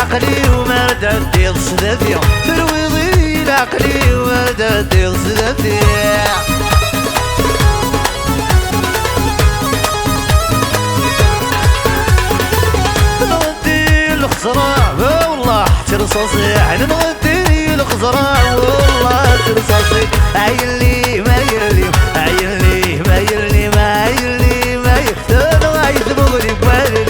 العقلي وما ردت صدفي ترويضي العقلي وما ردت صدفي نغدي الخزرع والله ترصاصي نغدي الخزرع والله ترصاصي عيلي ما يلي عيلي ما يلي ما يلي ما يلي انا عايز بغري بوالي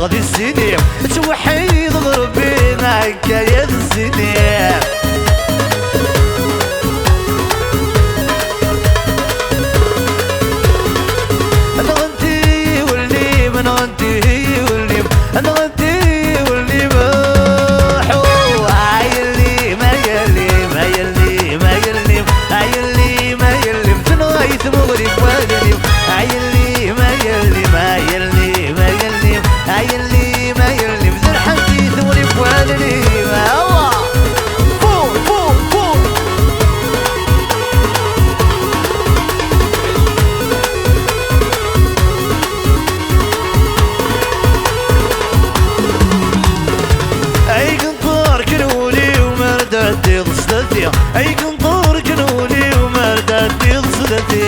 غادي السنين توحيد غربي معاك يا السنين انا غنتي واللي من غنتي واللي انا غنتي واللي محو عايلي ما يلي ما يلي ما يلي عايلي ما يلي تنغيث مغرب واللي عايلي ما يلي ما يلي ما يلي عيلي ما يلي بزر حدي ثوري بوالي ما هو فوق فوق فوق اي قنطار كنولي وما ردت ضصدتي اي قنطار كنولي وما ردت ضصدتي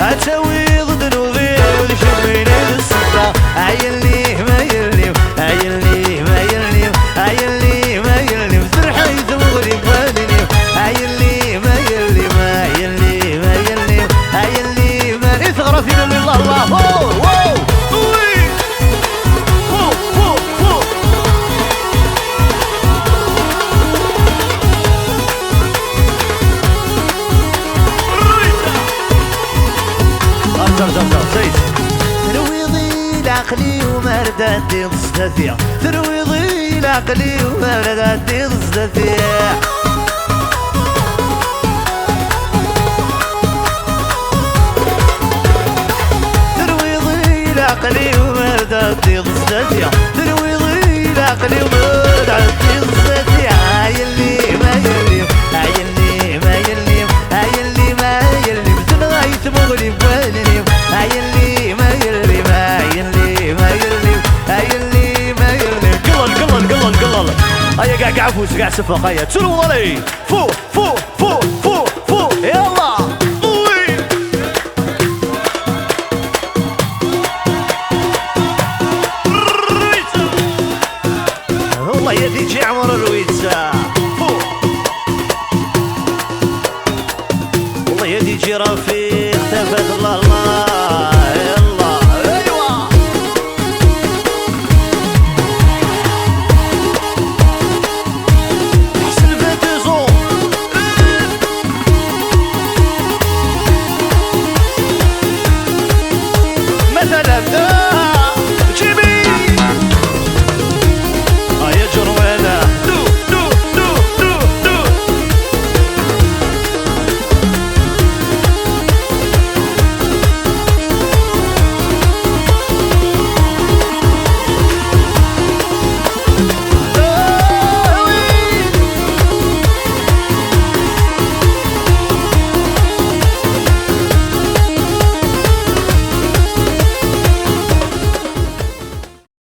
اتويض ذنوبي وشميني بالصدى عيلي ما يلي عيلي ما يلي عيلي ما يلي بسر حيث مغرب والني عيلي ما يلي ما يلي ما يلي عيلي ما ثغرة في ذل الله الله واو واو فوق فوق فوق ترويضي العقلي وما ردت ضصدتي ترويضي العقلي وما ردت ضصدتي ترويضي العقلي وما ردت ضصدتي ترويضي العقلي وما ردت ضصدتي عايلي ما يلي عايلي ما يلي عايلي ما يلي بتنغيث مغرب والني عيلي ما يلي ما يلي ما يلي عيلي ما يلي قلل هيا قاع فوز قاع سفق هيا تروضي فوق فوق فوق فوق فوق يلا والله يا دي جي عمر الرويتسا فوق والله يا دي جي رفيق تفاد الله